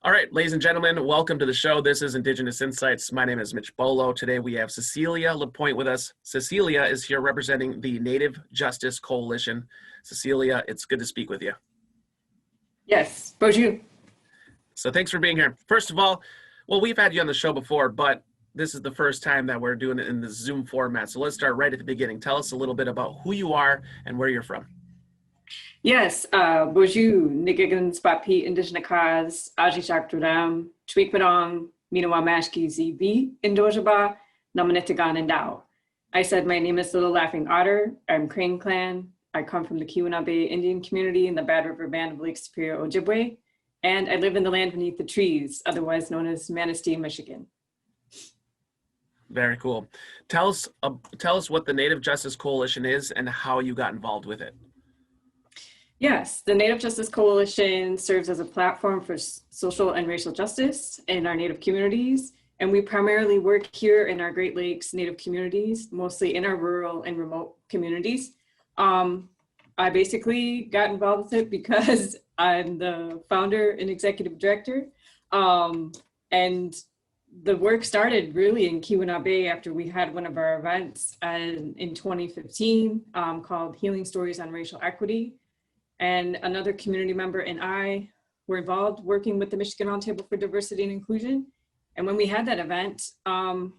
All right, ladies and gentlemen, welcome to the show. This is Indigenous Insights. My name is Mitch Bolo. Today we have Cecelia LaPointe with us. Cecelia is here representing the Native Justice Coalition. Cecelia, it's good to speak with you. Yes, bonjour. So thanks for being here. First of all, well, we've had you on the show before, but this is the first time that we're doing it in the Zoom format. So let's start right at the beginning. Tell us a little bit about who you are and where you're from. Yes, bonjour, Nigigan Spapi Indigenous Ajishak Tudam, Tweakpadong, Minawa Mashki ZB, Indojaba, Namanitagan and Dao. I said my name is Little Laughing Otter. I'm Crane Clan. I come from the Keweenaw Bay Indian community in the Bad River Band of Lake Superior, Ojibwe, and I live in the land beneath the trees, otherwise known as Manistee, Michigan. Very cool. Tell us what the Native Justice Coalition is and how you got involved with it. Yes, the Native Justice Coalition serves as a platform for social and racial justice in our Native communities, and we primarily work here in our Great Lakes Native communities, mostly in our rural and remote communities. I basically got involved with it because I'm the founder and executive director, and the work started really in Keweenaw Bay after we had one of our events in 2015 called Healing Stories on Racial Equity. And another community member and I were involved working with the Michigan Roundtable for Diversity and Inclusion. And when we had that event,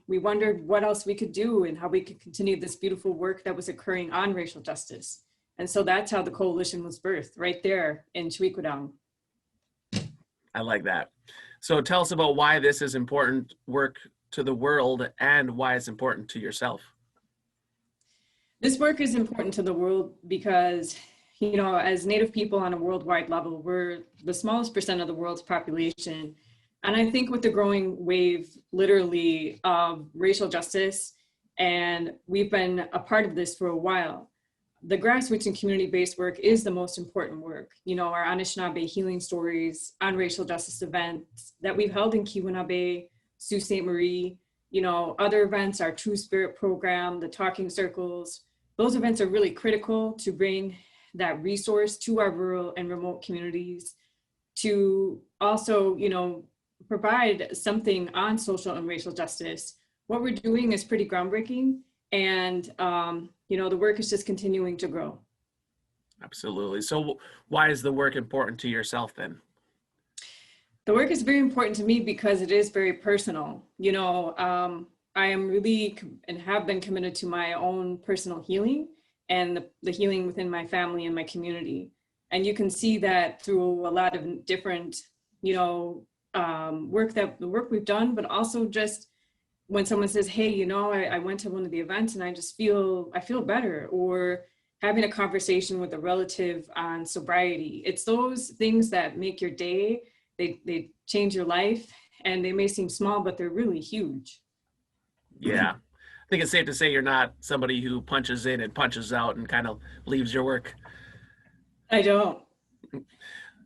we wondered what else we could do and how we could continue this beautiful work that was occurring on racial justice. And so that's how the coalition was birthed, right there in Tweakpadong. I like that. So tell us about why this is important work to the world and why it's important to yourself. This work is important to the world because, you know, as Native people on a worldwide level, we're the smallest percent of the world's population. And I think with the growing wave, literally, of racial justice, and we've been a part of this for a while, the grassroots and community-based work is the most important work. You know, our Anishinaabe Healing Stories on racial justice events that we've held in Keweenaw Bay, Sault Ste. Marie, you know, other events, our True Spirit program, the Talking Circles, those events are really critical to bring that resource to our rural and remote communities to also, you know, provide something on social and racial justice. What we're doing is pretty groundbreaking, and you know, the work is just continuing to grow. Absolutely. So why is the work important to yourself then? The work is very important to me because it is very personal. You know, I am really and have been committed to my own personal healing and the healing within my family and my community. And you can see that through a lot of different, you know, the work we've done, but also just when someone says, hey, you know, I went to one of the events and I feel better, or having a conversation with a relative on sobriety. It's those things that make your day, they change your life, and they may seem small, but they're really huge. Yeah. I think it's safe to say you're not somebody who punches in and punches out and kind of leaves your work. I don't.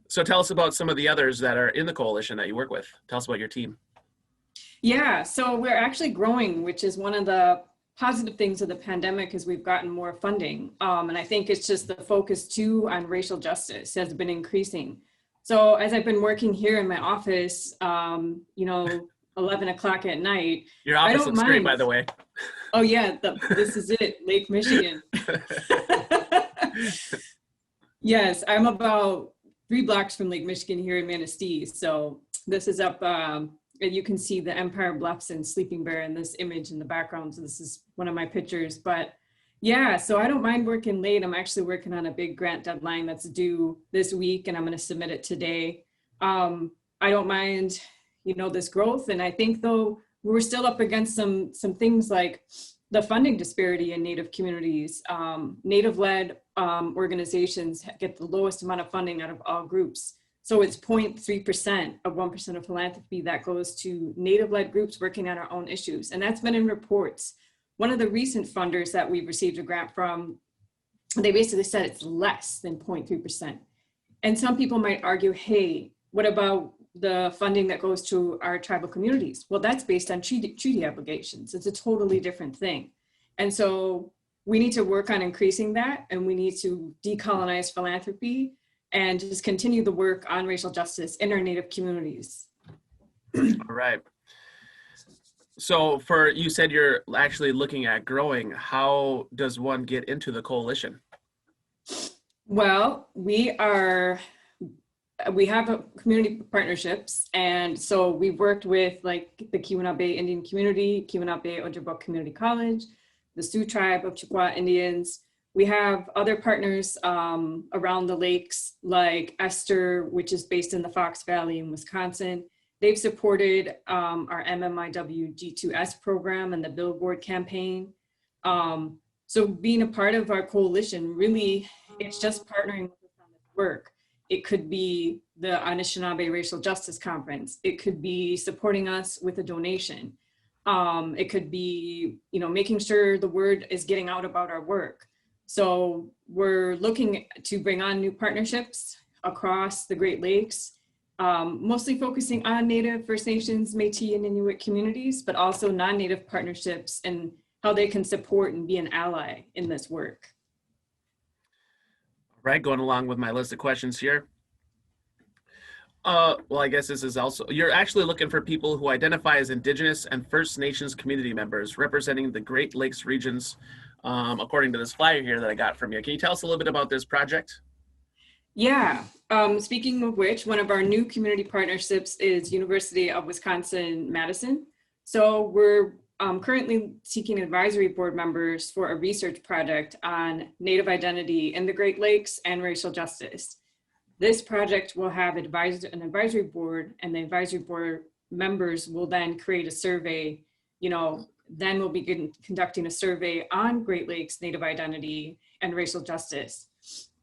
So tell us about some of the others that are in the coalition that you work with. Tell us about your team. Yeah, so we're actually growing, which is one of the positive things of the pandemic, is we've gotten more funding. And I think it's just the focus too on racial justice has been increasing. So as I've been working here in my office, you know, 11 o'clock at night. Your office looks great, by the way. Oh yeah, this is it, Lake Michigan. Yes, I'm about 3 blocks from Lake Michigan here in Manistee. So this is up, you can see the Empire Bluffs and Sleeping Bear in this image in the background. So this is one of my pictures, but yeah, so I don't mind working late. I'm actually working on a big grant deadline that's due this week, and I'm going to submit it today. I don't mind, you know, this growth. And I think though, we're still up against some things like the funding disparity in Native communities. Native-led organizations get the lowest amount of funding out of all groups. So it's 0.3% of 1% of philanthropy that goes to Native-led groups working on our own issues. And that's been in reports. One of the recent funders that we've received a grant from, they basically said it's less than 0.3%. And some people might argue, hey, what about the funding that goes to our tribal communities? Well, that's based on treaty obligations. It's a totally different thing. And so we need to work on increasing that, and we need to decolonize philanthropy and just continue the work on racial justice in our Native communities. All right. So you said you're actually looking at growing. How does one get into the coalition? Well, we have community partnerships, and so we've worked with like the Keweenaw Bay Indian community, Keweenaw Bay Ojibwa Community College, the Sioux Tribe of Chippewa Indians. We have other partners around the lakes like Esther, which is based in the Fox Valley in Wisconsin. They've supported our MMIW G2S program and the Billboard campaign. So being a part of our coalition, really, it's just partnering with us on this work. It could be the Anishinaabe Racial Justice Conference. It could be supporting us with a donation. It could be, making sure the word is getting out about our work. So we're looking to bring on new partnerships across the Great Lakes, mostly focusing on Native, First Nations, Métis, and Inuit communities, but also non-Native partnerships and how they can support and be an ally in this work. Right, going along with my list of questions here. Well, I guess this is also, you're actually looking for people who identify as Indigenous and First Nations community members representing the Great Lakes regions, according to this flyer here that I got from you. Can you tell us a little bit about this project? Yeah, speaking of which, one of our new community partnerships is University of Wisconsin-Madison. So we're currently seeking advisory board members for a research project on Native identity in the Great Lakes and racial justice. This project will have an advisory board, and the advisory board members will then create a survey. Then we'll begin conducting a survey on Great Lakes Native identity and racial justice.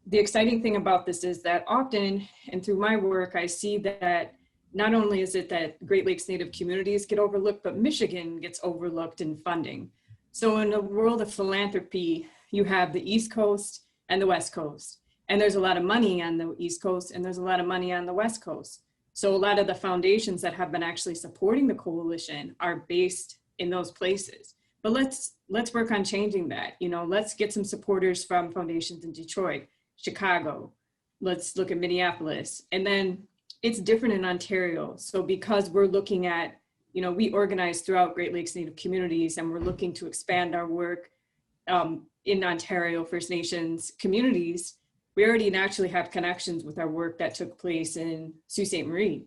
The exciting thing about this is that often, and through my work, I see that not only is it that Great Lakes Native communities get overlooked, but Michigan gets overlooked in funding. So in the world of philanthropy, you have the East Coast and the West Coast. And there's a lot of money on the East Coast and there's a lot of money on the West Coast. So a lot of the foundations that have been actually supporting the coalition are based in those places. But let's work on changing that. Let's get some supporters from foundations in Detroit, Chicago. Let's look at Minneapolis. And then it's different in Ontario. So because we're looking at, we organize throughout Great Lakes Native communities, and we're looking to expand our work in Ontario First Nations communities, we already naturally have connections with our work that took place in Sault Ste. Marie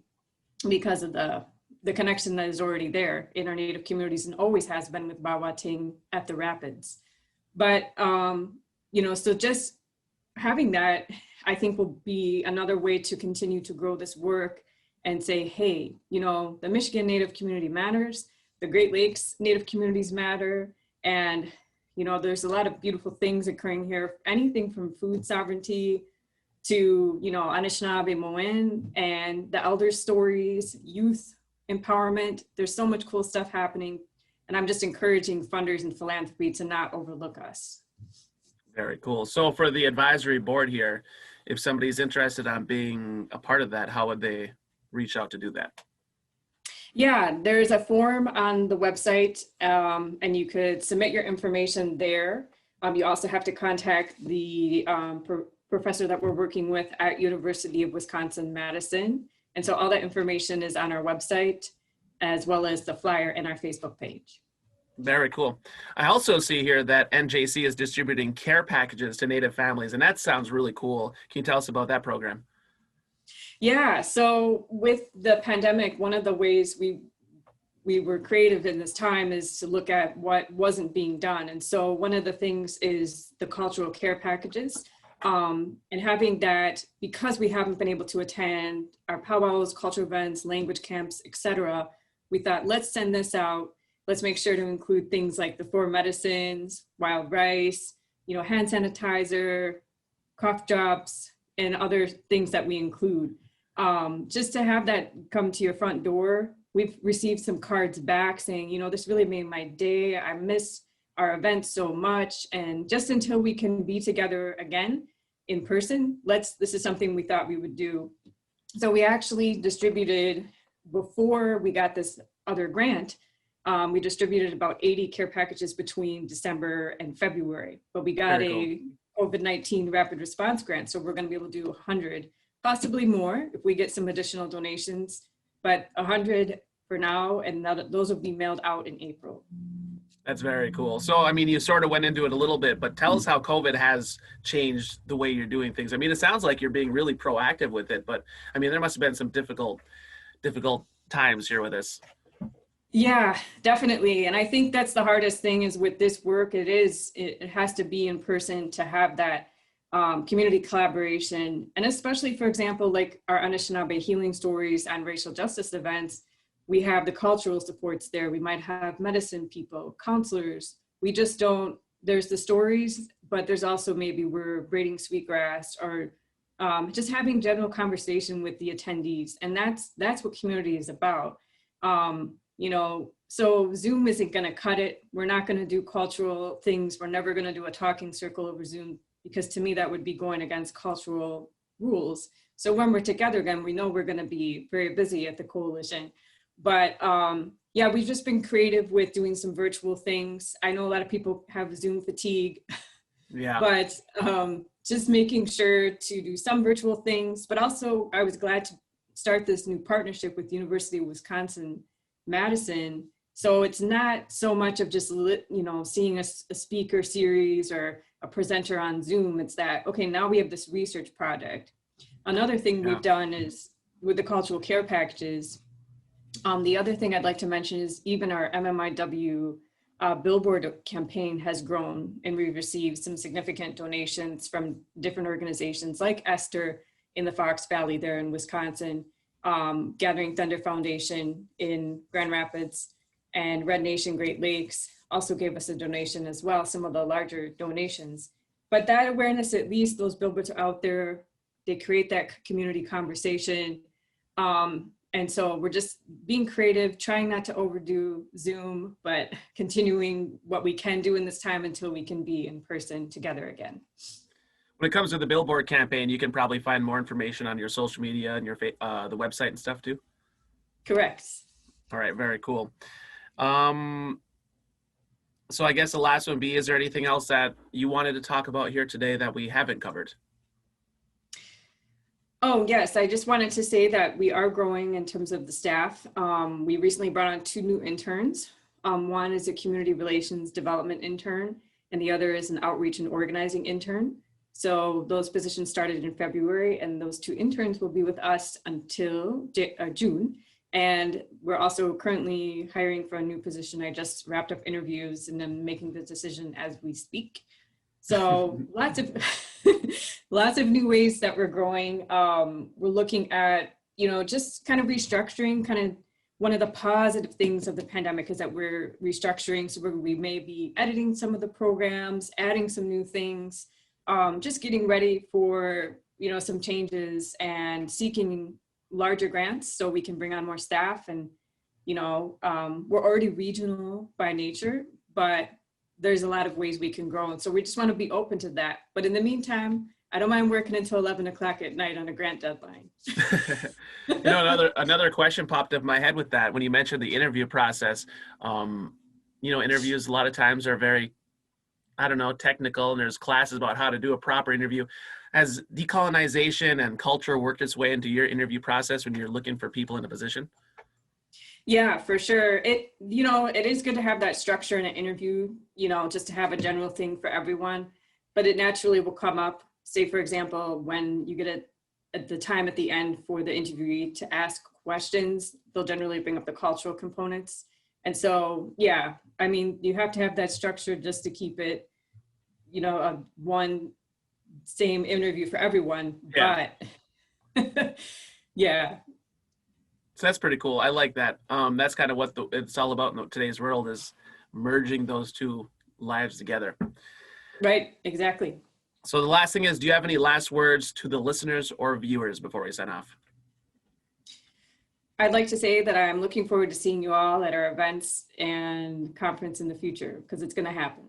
because of the connection that is already there in our Native communities and always has been with Wawating at the Rapids. But, so just having that, I think, will be another way to continue to grow this work and say, hey, the Michigan Native community matters, the Great Lakes Native communities matter, and there's a lot of beautiful things occurring here, anything from food sovereignty to, Anishinaabe Moen and the elder stories, youth empowerment. There's so much cool stuff happening. And I'm just encouraging funders and philanthropy to not overlook us. Very cool. So for the advisory board here, if somebody's interested on being a part of that, how would they reach out to do that? Yeah, there's a form on the website, and you could submit your information there. You also have to contact the professor that we're working with at University of Wisconsin-Madison. And so all that information is on our website, as well as the flyer in our Facebook page. Very cool. I also see here that NJC is distributing care packages to Native families, and that sounds really cool. Can you tell us about that program? Yeah, so with the pandemic, one of the ways we were creative in this time is to look at what wasn't being done. And so one of the things is the cultural care packages. And having that, because we haven't been able to attend our powwows, cultural events, language camps, etc., we thought, let's send this out. Let's make sure to include things like the 4 medicines, wild rice, hand sanitizer, cough drops, and other things that we include. Just to have that come to your front door. We've received some cards back saying, this really made my day. I miss our events so much. And just until we can be together again in person, this is something we thought we would do. So we actually distributed, before we got this other grant, we distributed about 80 care packages between December and February, but we got a COVID-19 rapid response grant. So we're going to be able to do 100, possibly more if we get some additional donations, but 100 for now, and those will be mailed out in April. That's very cool. So, I mean, you sort of went into it a little bit, but tell us how COVID has changed the way you're doing things. I mean, it sounds like you're being really proactive with it, but I mean, there must have been some difficult times here with this. Yeah, definitely. And I think that's the hardest thing is with this work, it has to be in person to have that community collaboration. And especially, for example, like our Anishinaabe healing stories and racial justice events, we have the cultural supports there. We might have medicine people, counselors. We just don't, there's the stories, but there's also maybe we're braiding sweetgrass or just having general conversation with the attendees. And that's what community is about. You know, so Zoom isn't gonna cut it. We're not gonna do cultural things. We're never gonna do a talking circle over Zoom, because to me that would be going against cultural rules. So when we're together again, we know we're gonna be very busy at the coalition. But yeah, we've just been creative with doing some virtual things. I know a lot of people have Zoom fatigue, Yeah. but just making sure to do some virtual things. But also, I was glad to start this new partnership with University of Wisconsin-Madison. So it's not so much of just, you know, seeing a speaker series or a presenter on Zoom. It's that, okay, now we have this research project. Another thing we've done is with the cultural care packages. The other thing I'd like to mention is even our MMIW billboard campaign has grown, and we've received some significant donations from different organizations like Esther in the Fox Valley there in Wisconsin, Gathering Thunder Foundation in Grand Rapids, and Red Nation Great Lakes also gave us a donation as well, some of the larger donations. But that awareness, at least those billboards are out there, they create that community conversation. And so we're just being creative, trying not to overdo Zoom, but continuing what we can do in this time until we can be in person together again. When it comes to the billboard campaign, you can probably find more information on your social media and your the website and stuff too. Correct. All right, very cool. So I guess the last one would be, is there anything else that you wanted to talk about here today that we haven't covered? Oh, yes. I just wanted to say that we are growing in terms of the staff. We recently brought on 2 new interns. One is a community relations development intern, and the other is an outreach and organizing intern. So those positions started in February, and those 2 interns will be with us until June. And we're also currently hiring for a new position. I just wrapped up interviews and I'm making the decision as we speak. So lots of new ways that we're growing. We're looking at, you know, just kind of restructuring. Kind of one of the positive things of the pandemic is that we're restructuring. So we may be editing some of the programs, adding some new things, just getting ready for, you know, some changes and seeking larger grants so we can bring on more staff. And, you know, we're already regional by nature, but there's a lot of ways we can grow. And so we just want to be open to that. But in the meantime, I don't mind working until 11 o'clock at night on a grant deadline. You know, another question popped up in my head with that. When you mentioned the interview process, you know, interviews a lot of times are very, I don't know, technical, and there's classes about how to do a proper interview. Has decolonization and culture worked its way into your interview process when you're looking for people in a position? Yeah, for sure. You know, it is good to have that structure in an interview, you know, just to have a general thing for everyone, but it naturally will come up. Say, for example, when you get at the time at the end for the interviewee to ask questions, they'll generally bring up the cultural components. And so, yeah, I mean, you have to have that structure just to keep it, you know, a one same interview for everyone. Yeah. But yeah. So that's pretty cool. I like that. That's kind of what it's all about in today's world, is merging those 2 lives together. Right, exactly. So the last thing is, do you have any last words to the listeners or viewers before we sign off? I'd like to say that I'm looking forward to seeing you all at our events and conference in the future, because it's going to happen.